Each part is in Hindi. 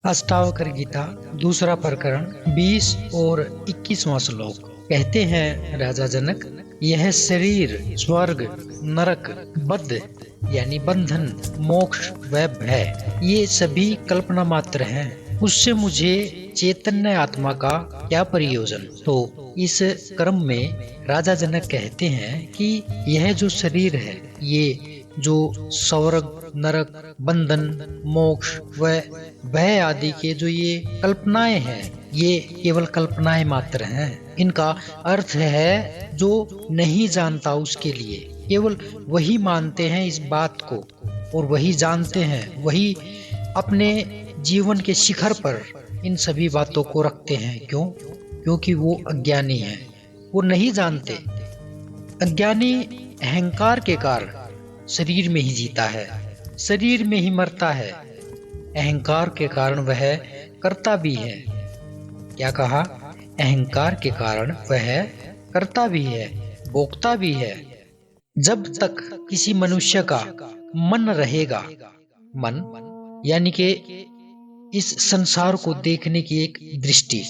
अष्टावक्र गीता दूसरा प्रकरण 20 और 21वां श्लोक। कहते हैं राजा जनक, यह शरीर स्वर्ग, नरक, बद्ध यानी बंधन, मोक्ष व भय ये सभी कल्पना मात्र हैं। उससे मुझे चैतन्य आत्मा का क्या प्रयोजन। तो इस क्रम में राजा जनक कहते हैं कि यह जो शरीर है, ये जो स्वर्ग, नरक, बंधन, मोक्ष व भय आदि के जो ये कल्पनाएं हैं, ये केवल कल्पनाएं मात्र हैं। इनका अर्थ है जो नहीं जानता उसके लिए। केवल वही मानते हैं इस बात को और वही जानते हैं, वही अपने जीवन के शिखर पर इन सभी बातों को रखते हैं। क्यों? क्योंकि वो अज्ञानी हैं, वो नहीं जानते। अज्ञानी अहंकार के कारण शरीर में ही जीता है, शरीर में ही मरता है। अहंकार के कारण वह करता भी है। क्या कहा? अहंकार के कारण वह करता भी है, भोगता भी है। जब तक किसी मनुष्य का मन रहेगा, मन यानी कि इस संसार को देखने की एक दृष्टि,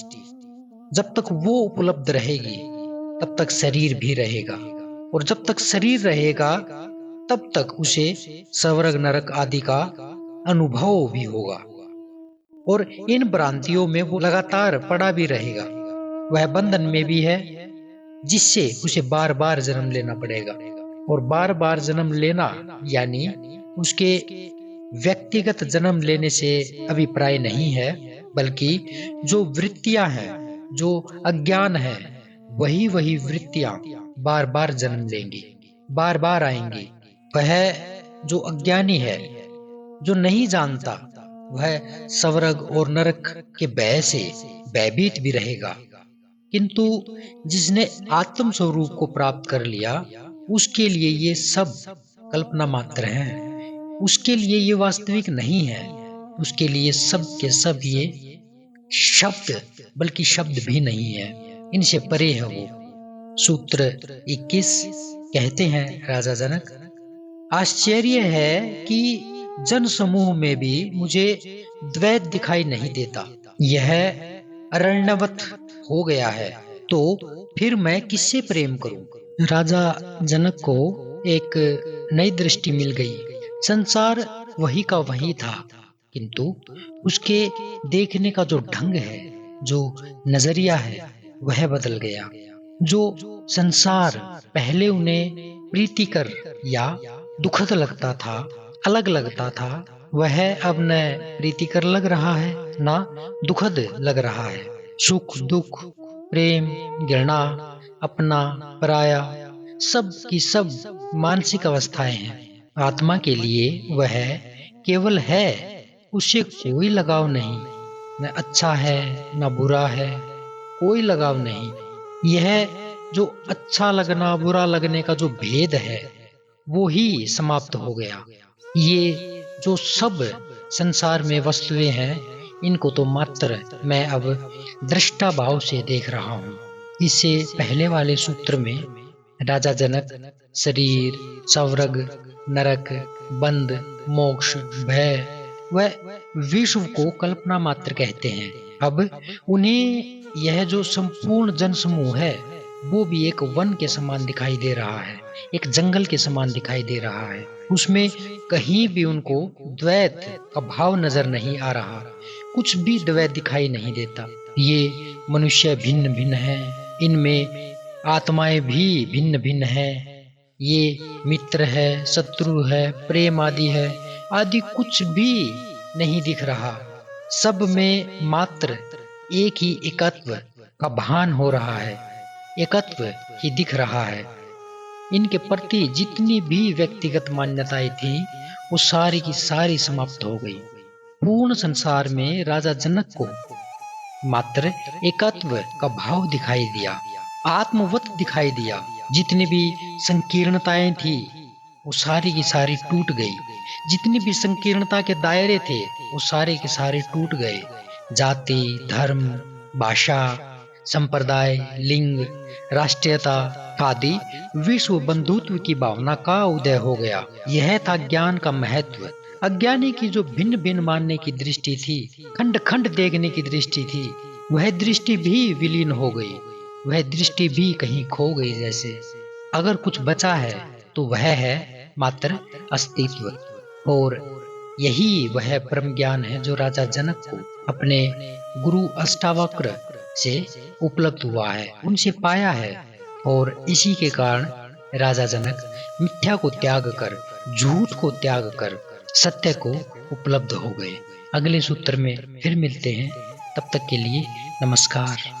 जब तक वो उपलब्ध रहेगी तब तक शरीर भी रहेगा, और जब तक शरीर रहेगा तब तक उसे स्वर्ग, नरक आदि का अनुभव भी होगा, और इन भ्रांतियों में वो लगातार पड़ा भी रहेगा। वह बंधन में भी है, जिससे उसे बार बार जन्म लेना पड़ेगा। और बार बार जन्म लेना यानी उसके व्यक्तिगत जन्म लेने से अभिप्राय नहीं है, बल्कि जो वृत्तियां हैं, जो अज्ञान है, वही वही वृत्तियां बार बार जन्म लेंगी, बार बार आएंगी। वह जो अज्ञानी है, जो नहीं जानता, वह स्वर्ग और नरक के भय से भयभीत भी रहेगा। किंतु जिसने आत्म स्वरूप को प्राप्त कर लिया, उसके लिए ये सब कल्पना मात्र हैं। उसके लिए ये वास्तविक नहीं है। उसके लिए सब के सब ये शब्द, बल्कि शब्द भी नहीं है, इनसे परे है वो। सूत्र 21 कहते हैं राजा जनक, आश्चर्य है कि जन समूह में भी मुझे द्वैत दिखाई नहीं देता। यह अरण्यवत हो गया है, तो फिर मैं किससे प्रेम करूं? राजा जनक को एक नई दृष्टि मिल गई। संसार वही का वही था, किंतु उसके देखने का जो ढंग है, जो नजरिया है, वह बदल गया। जो संसार पहले उन्हें प्रीतिकर या दुखद लगता था, अलग लगता था, वह अब न प्रीतिकर लग रहा है, ना दुखद लग रहा है। सुख, दुख, प्रेम, घृणा, अपना, पराया, सब की सब मानसिक अवस्थाएं हैं। आत्मा के लिए वह केवल है, उससे कोई लगाव नहीं। न अच्छा है न बुरा है, कोई लगाव नहीं। यह जो अच्छा लगना, बुरा लगने का जो भेद है, वो ही समाप्त हो गया। ये जो सब संसार में वस्तुएं हैं, इनको तो मात्र मैं अब दृष्टा भाव से देख रहा हूँ। इससे पहले वाले सूत्र में राजा जनक शरीर, स्वर्ग, नरक, बंध, मोक्ष, भय व विश्व को कल्पना मात्र कहते हैं। अब उन्हें यह जो संपूर्ण जन समूह है, वो भी एक वन के समान दिखाई दे रहा है, एक जंगल के समान दिखाई दे रहा है। उसमें कहीं भी उनको द्वैत का भाव नजर नहीं आ रहा, कुछ भी द्वैत दिखाई नहीं देता। ये मनुष्य भिन्न भिन्न है, इनमें आत्माएं भी भिन्न भिन्न है। ये मित्र है, शत्रु है, प्रेम आदि है, आदि कुछ भी नहीं दिख रहा। सब में मात्र एक ही एकत्व का भान हो रहा है, एकत्व ही दिख रहा है। इनके प्रति जितनी भी व्यक्तिगत मान्यताएं थी, वो सारी की सारी समाप्त हो गई। पूर्ण संसार में राजा जनक को मात्र एकत्व का भाव दिखाई दिया, आत्मवत दिखाई दिया। जितनी भी संकीर्णताएं थी, वो सारी की सारी टूट गई। जितनी भी संकीर्णता के दायरे थे, वो सारे के सारे टूट गए। जाति, धर्म, भाषा, संप्रदाय, लिंग, राष्ट्रीयता आदि विश्व बंधुत्व की भावना का उदय हो गया। यह था ज्ञान का महत्व। अज्ञानी की जो भिन्न भिन्न मानने की दृष्टि थी, खंड खंड देखने की दृष्टि थी, वह दृष्टि भी विलीन हो गई, वह दृष्टि भी कहीं खो गई। जैसे अगर कुछ बचा है तो वह है मात्र अस्तित्व। और यही वह परम ज्ञान है जो राजा जनक को अपने गुरु अष्टावक्र से उपलब्ध हुआ है, उनसे पाया है। और इसी के कारण राजा जनक मिथ्या को त्याग कर, झूठ को त्याग कर सत्य को उपलब्ध हो गए। अगले सूत्र में फिर मिलते हैं, तब तक के लिए नमस्कार।